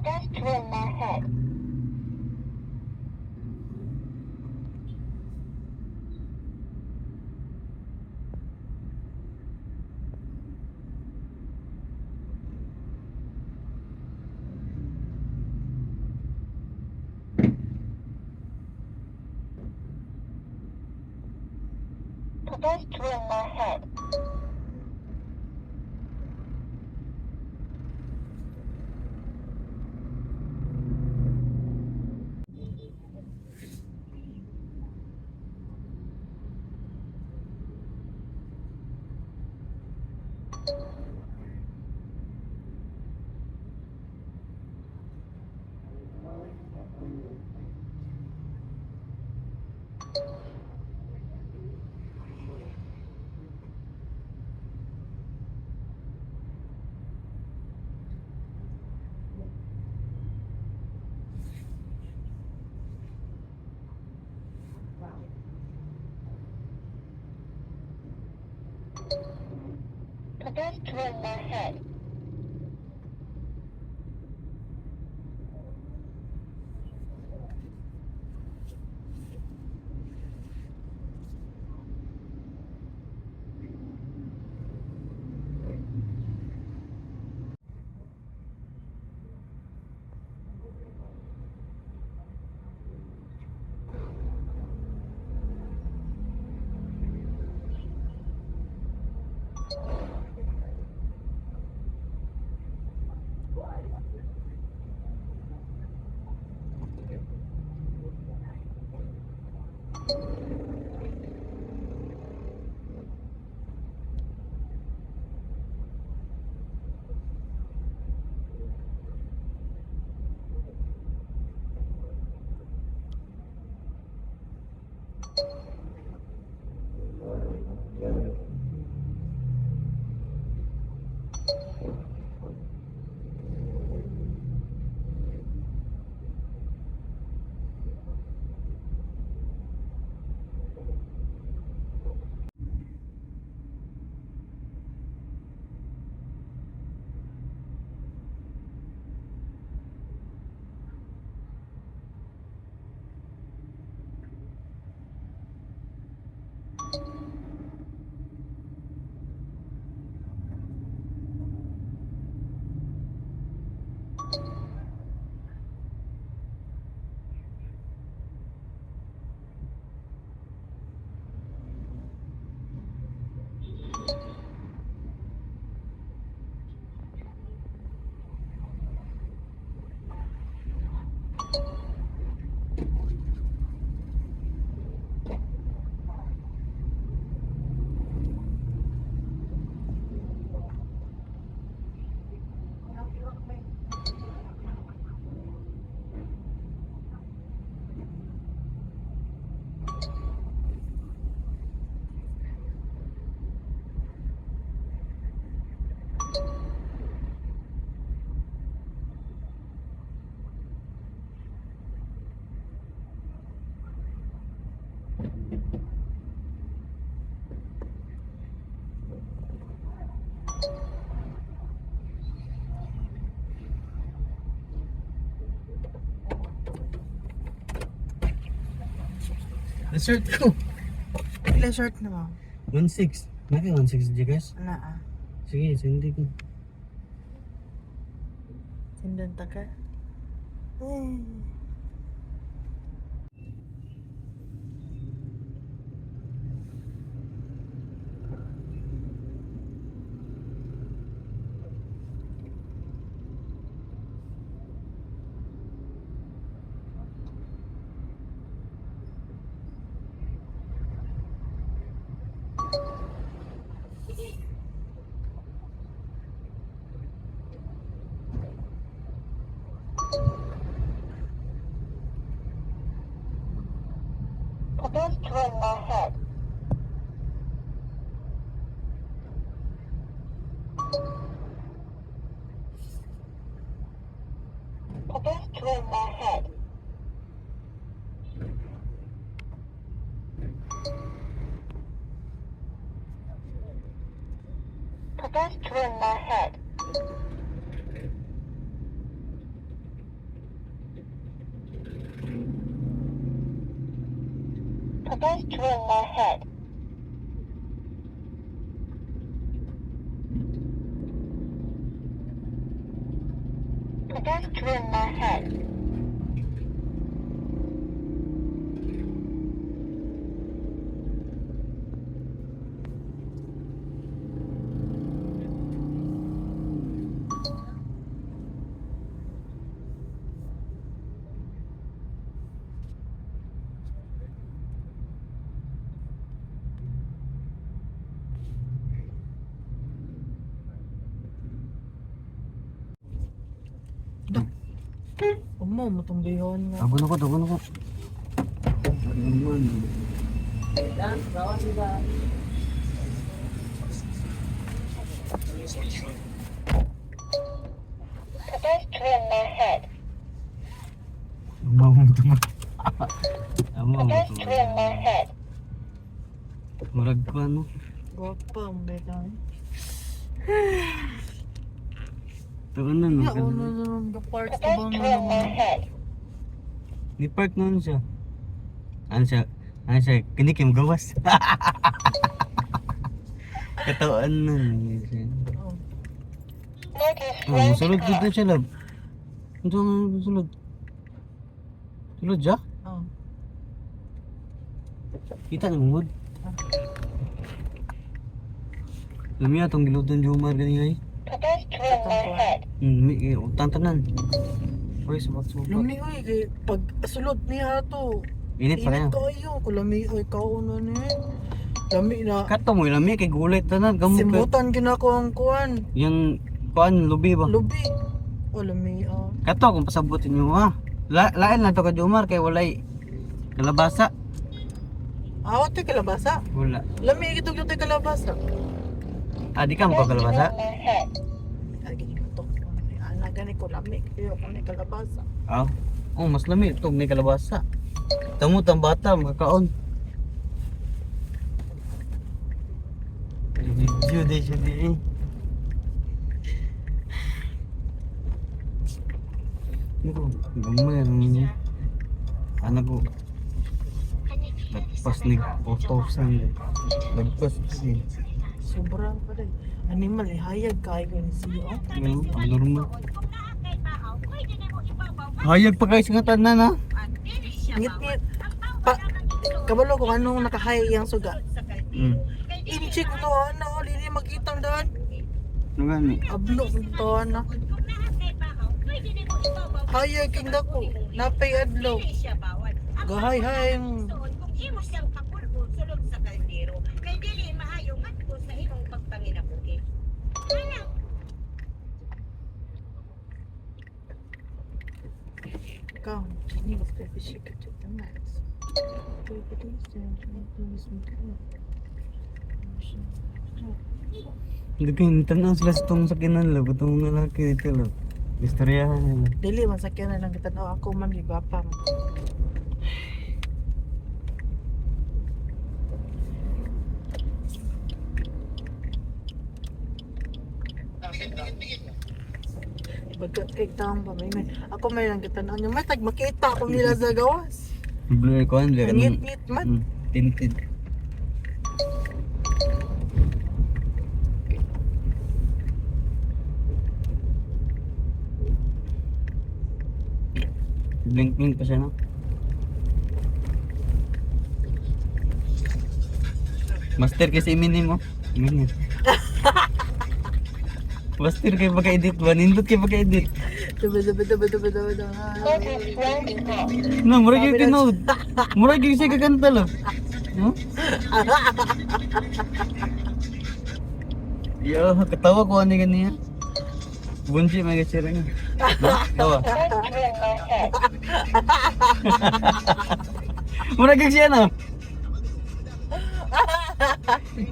Pedestrian ahead. Pedestrian ahead. Pedestrian ahead. Na-shirt ko. Pila short na mo? 1.6. Naki 1.6 Gcash. Ana ah. Sige, sindi ko. Sindon ta ka. Pedestrian ahead. Pedestrian ahead. Pedestrian ahead. Pedestrian ahead. Pedestrian ahead. Umo, matumbiyon nga. Tago na ko. Pedestrian ahead. Pedestrian ahead. Murag ko ano. Gwapa, ang belang. Tago na Ya, no. uno na lang yung parts na ba Pedestrian na ahead. Ni park noon siya. Ano siya? Kini kim gawas. Katawan na. Oh. Notice Oh, right sulod car. dito siya lab. Ito nga sulod. Sulod siya? Oh. Kita na mungod. Lami atong giluton Jomar ganyan ay. Pedestrian ahead. Tantanan. Oy, sumak. Lumi oy, kay pag sulod niya to. Init pa Init na. kayo, kulami oy kauno ni. Lami na. Kato mo lami kay gulit tanan gamok. Simutan gina ko ang kuan. Yang kuan lubi ba? Lubi. O lami Kato kung pasabutin mo ha. Lain lang to ka Jomar kay walay kalabasa. Awat te kalabasa. Wala. Lami gitog yung te kalabasa. Di ka mo kalabasa? Pedestrian ahead. Lagi ni to. Ana gani ko lami kayo ko ni kalabasa. Aw. Oh, mas lami tong may kalabasa. Tamo tang bata makakaon. Video de siya di. Nako, gamay ang anak ko. Nagpas ni potosan. Nagpas si. Sobrang pa rin. Animal hayag kayo ni siya. Ano, ang normal. Hayag pa kayo sa tanan ha. Ngit-ngit. Pa, kabalo ko anong nakahay yang suga. In-check to ana, dili makitang daan. Ano gani? Ablo to ana. Hayag king dako. Napay adlaw. Gahay-hay. Ikaw, hindi mo pwede siya ka the max. Hindi kayo tanaw sila sa itong sakinan lang. Itong mga lalaki dito lang. Istoryahan nila. Dili, masakyan na lang kita. No, ako man, gigwapa man. Bagat kay taong pa may ako may lang kita na may tag makita ko nila sa gawas. Blur ko ang Ngit-ngit man. Tinted. Blink pa siya no? Master kasi iminin mo. Iminin. Master kayo pagka-edit ba? Nindot kayo pagka-edit. Notice right car. No, murag yung tinood. Murag yung siya kakanta lang. No? Yo, katawa ko ano ganyan. Bunji may gasira nga. No? Tawa. Pedestrian ahead. Murag yung siya no?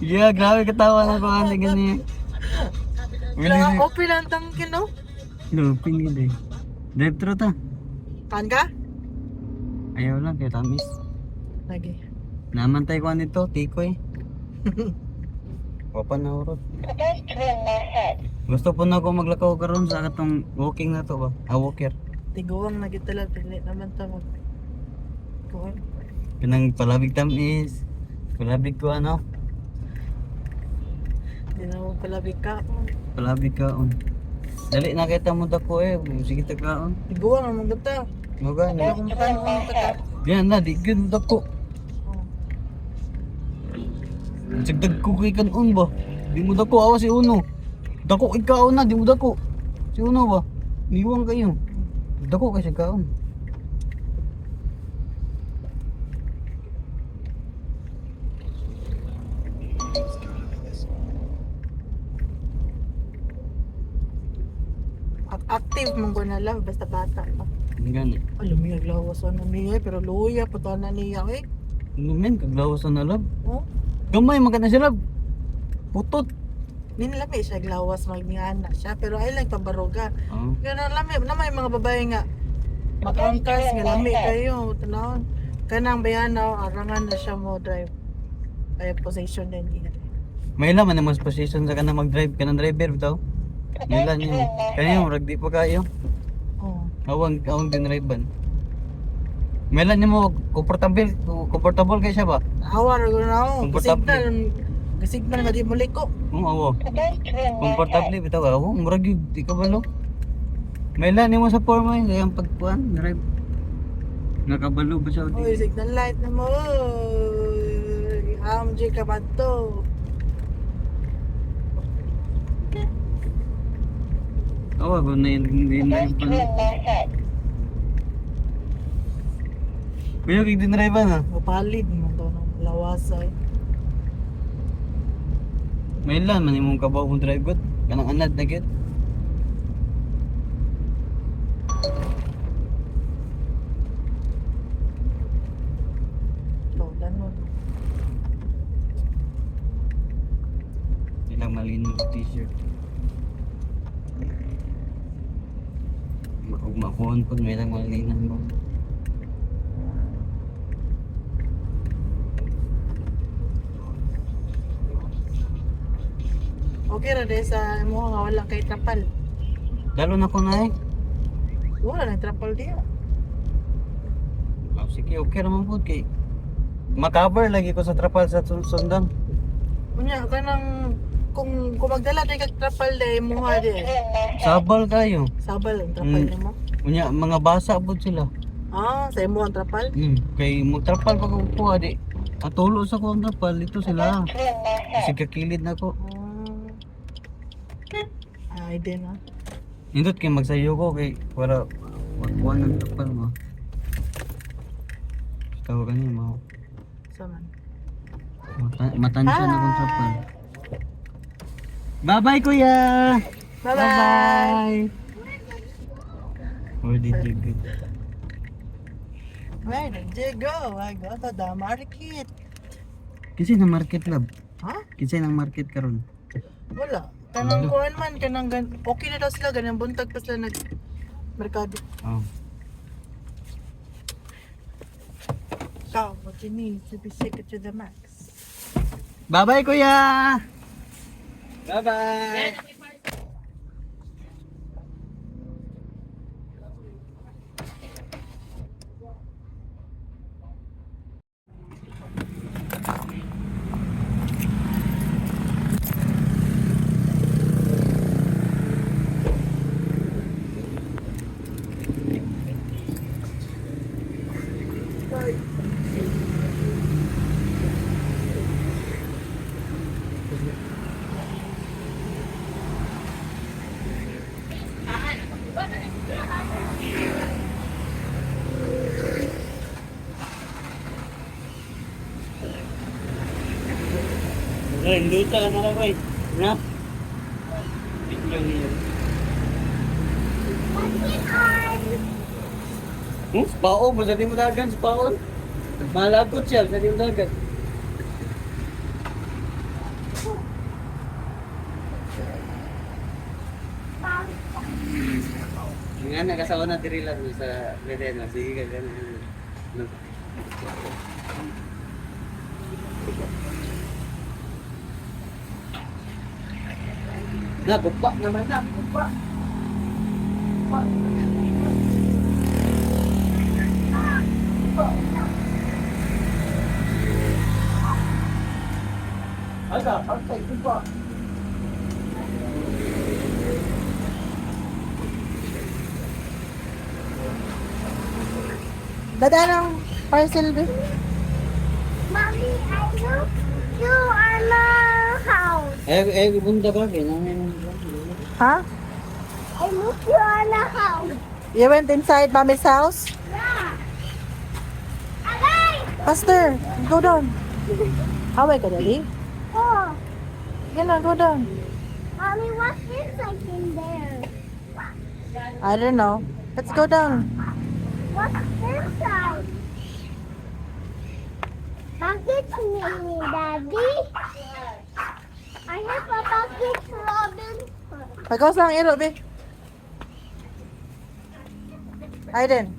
Yeah, grabe katawa na ko ano ganyan. Wala ko pilang tangkin no. No, pingin eh. Drive thru ta. Kan ka? Ayaw lang kaya tamis. Lagi. Namantay ko nito, tikoy. Papa na urot. Pedestrian ahead. Gusto po na ako maglakaw karon sa atong walking na to ba? Walker. Tiguang na kita lang pili naman ta mag kuan. Kanang palabig tamis. Palabig ko ano? Hindi na mo palabig ka. Palabig kaon. Dali na kita mo dako eh. Sige ta kaon. Iguan naman gata. Mga Hindi na. akong makain taka. Yan na, di gud dako. Sagdag ko kay kanon ba? Di mo dako awa si Uno. Dako ikaw na, di mo dako. Si Uno ba? Niwang kayo. Dako kay sa kaon. Active mong ko na lang, basta bata pa. Gani. Alam mo yung lawas na niya, pero luya, pata na niya eh. Lumen kaglawas na lab. Oh, Gamay magana sila. Putot. ninlami siya glawas magniana siya, pero ay lang pabaruga. Oh. Ganun lami, na may mga babae nga makangkas nga lami kayo, tanawon. Kanang bayanaw, arangan na siya mo drive. Ay position din niya. May laman naman sa position sa kanang mag-drive kanang driver bitaw. Nila niya. Kanya mo ragdi pa kayo. Oh. Awang din drive May lan niya mo comfortable kay siya ba? Awar ko na ako. Komportable. Gasignal nga di mo liko. Oo, awo. Pedestrian Comfortable ahead. bitaw awo. Murag yun, di ka balo. May lan niya mo sa forma yun, yung pagkuhan, drive. Nakabalo ba siya? o Oy, di? signal light na mo. Oy. AMG ka ba to? Awa, ba na yun, hindi na yun pala. Pedestrian ahead. Kuya, kay din drive na. Mapalid mo to ng lawasay. May lan, man yung kabaw kong drive good. Kanang anad na git. To, danon. Ilang malinog yung t-shirt. Makuhan po, may lang malinan mo. Okay ra dahil sa mo nga wala kay trapal. Dalo na ko na eh. Wala na trapal diya. Oh, sige, okay naman po kay. Makabar lagi ko sa trapal sa sundan. Unya kanang kung magdala day kag trapal day mo ha di. Pedestrian ahead. Sabal kayo. Sabal ang trapal nimo. Unya, mga basa po sila. Ah, sa imo ang trapal. Kay magtrapal pa ko po adi. Atulo sa ko ang trapal dito sila. Pedestrian ahead. Kasi kakilid na ko. Ay din ah. Nindot kay magsayo ko kay para magkuha ng trapal mo. Tawag ka niya mo. Saman. Matansya na kong trapal. Bye-bye kuya! Bye-bye. Where did you go? Where did you go? I go to the market. Kasi na market lab. Ha? Kasi nang market karon. Wala. Kanang kuhan man, kanang okay na daw sila, ganang buntag pa sila nag merkado. Oh. Ikaw, what you need to be secret to the max. Bye-bye kuya! Bye-bye! Induta na lang ko eh. Na? Biglang yun. Spaon mo sa di mo dagan, spaon. Malagot siya sa di mo dagan. Nga nakasawa na diri lang sa Redena. Sige ka ganun. Na, bukba naman na, bukba. Ada, outside ko pa. Dadaan ang parcel, be. Mommy, I look you are the house. Bunda ba? Ha? I look you are the house. You went inside Mommy's house? Yeah. Agay! Faster, go down. Away ka, Daddy. Oh, Sige na, go down. Mommy, what's inside in there? I don't know. Let's go down. What's inside? Bakit me, Daddy? I have a bucket, Robin. Pagkawas lang iro, be. Aiden,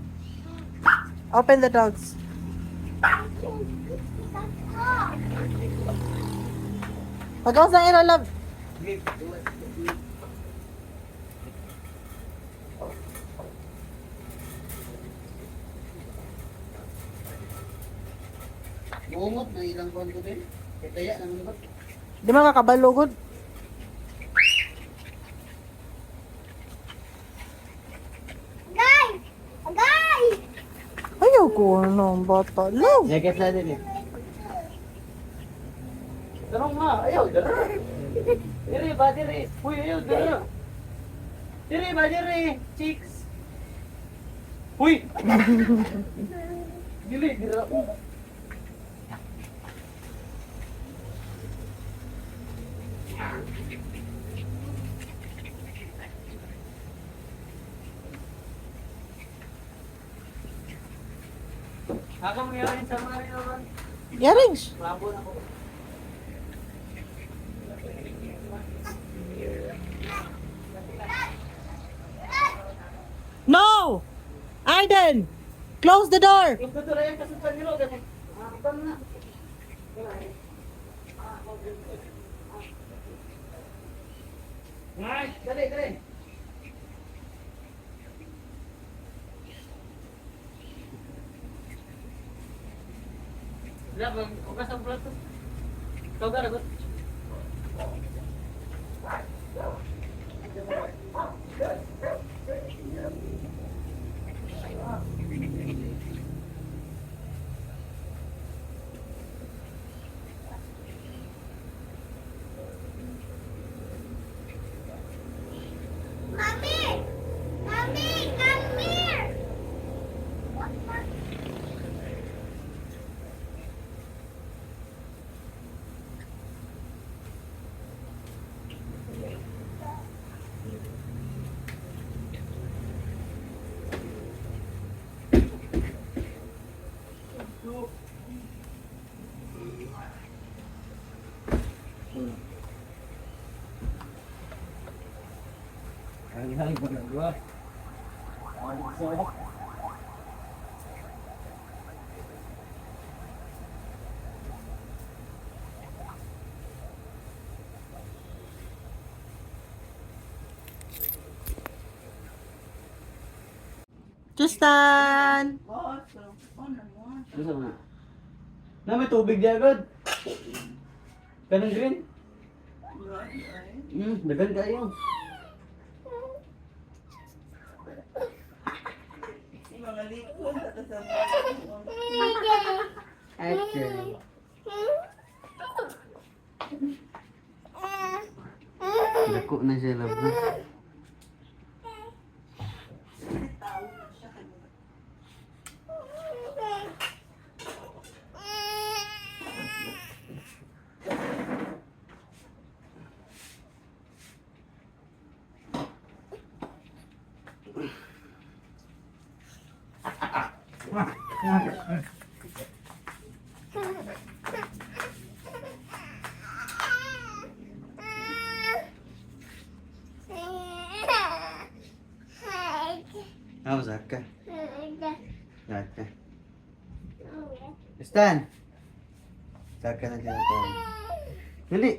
open the dogs. Pagkawas lang iro, love. Buungot na ilang buwan ko din. Kaya naman ba? Di man kakabalugod. Agay! Agay! Ayaw ko ng bata. Love. Jacket na din eh. Tarong nga, ayaw, dara. Dire ba, dire. Uy, ayaw, dara. Dire ba, dire. Chicks. Uy! Dili, dira. Ako mayroon sa mga naman. Yarings. Labo na ko. No! Aiden! Close the door! Yung tutura yung kasutan nilo, ganun. Nakakapam na. Ngay, dali, dali. Dapat, hukas ang plato. Ikaw ka, ragot. Mommy! Mommy, come here! Hari-hari berdua. Justin! Gusto mo? Na may tubig di agad. Kanang green? Dagan kayo. Okay. Dako na siya love na. Ako Zaka. Zaka. Stan. Zaka na siya ito. Dali.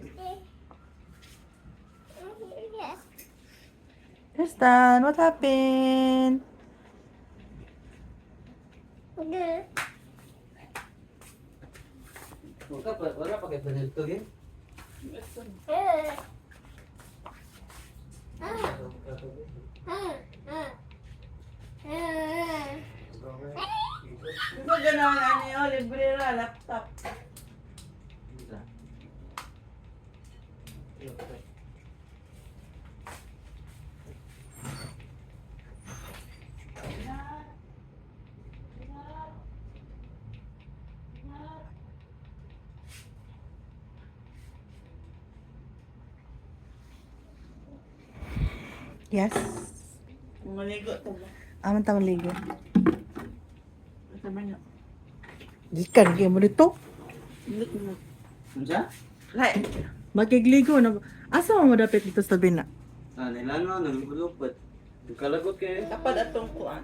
Justin, what happened? Wala pa kayo paniltog eh. Di ba gano'n, ano yun, libre na, laptop. Yes. Maligo to ba? Aman ta maligo. Sabi niyo. Di ka mo dito. Hindi ko na. Unsa? Lai. Makigligo na. Asa mo dapat dito sa bina? Ah, nilano, naglulupad. Kalagot kayo. Kapag atong kuan.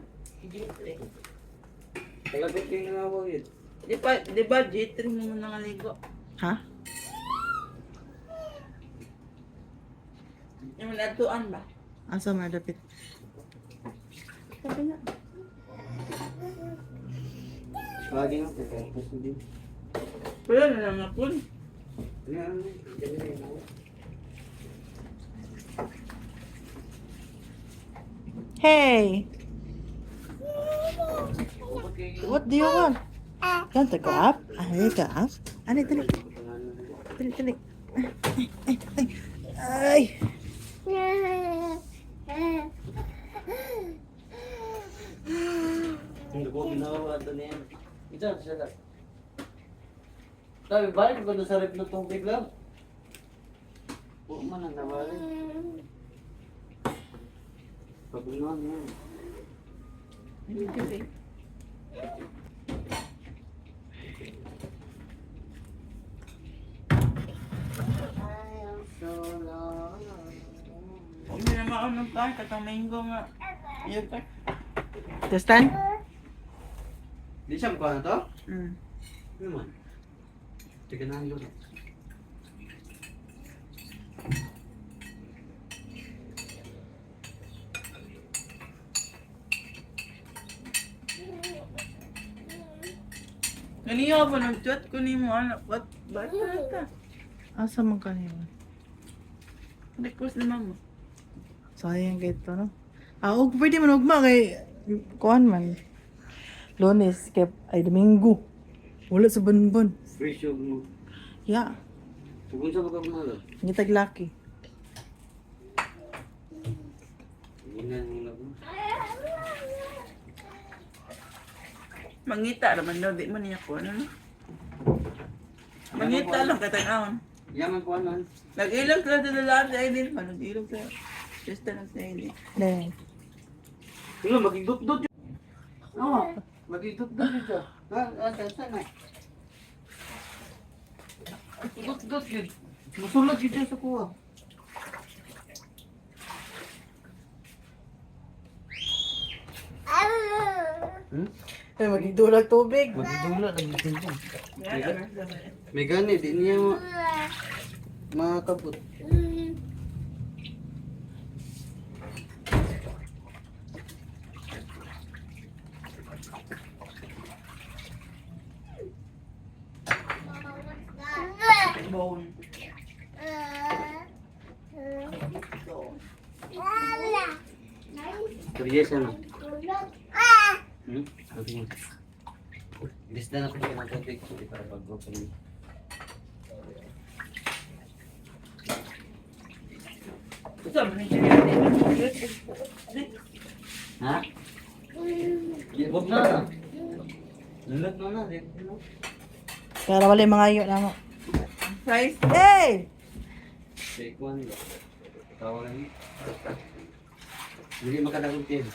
Kalagot kayo nga ako yun. Di ba G3 mo muna ngaligo? Ha? Yung natuan ba? Asa mo dapat? Sabi nga. Lagi nga, kaya gusto din. Wala na lang ako. Hey! What do you want? Want to go up? Ay, go up? Ano, dali. Dali, dali. Ay! Hindi ko ginawa ito niya. Ito, siya lang. Sabi, balik ko na sa rep ng tubig lang. Oo man ang nawali. Paglunan yan. Hindi na maunong ka. Katang mango nga. Iyo ka. Justin? Di siya mukha na to? Mm. Ano man? Tiga na ang luto. Ganiya ba nag-chat ko ni mo anak? Ba't ka? Asa man kanina? Request ni mama. Sayang gito, no? Og pwede man ugma kay kuan man. Lunes kay ay Domingo. Wala sa bunbun. Fresh yung mo. Ya, Kung sa mga mga lang. ngitag laki. Ganyan yung lang. Mangita naman daw. Di man niya ko. Ano no? Mangita lang katanawon. Yaman po ano. Nag-ilang sila sa lalaan sa Aiden. Nag-ilang sila. Just na sa Aiden. Then, Wala, magigdot-dot yun. Oo, magigdot-dot yun siya. Saan na? Dot-dot yun. Masulat yun siya sa kuha. Hmm? ay magigdulag tubig. Magigdula, nagigdula. Yan. May gani, di niya makakabot. Bone. Serious ano? Hmm? Sabi mo. Ilis na natin yung nagkatik para bago pa niya. Ito, manigyan. Ha? Huwag na. Lulat mo na. Para wala yung mga iyo na mo. Price. Hey! Take one. Tawagan niya. Hindi makadagot yun.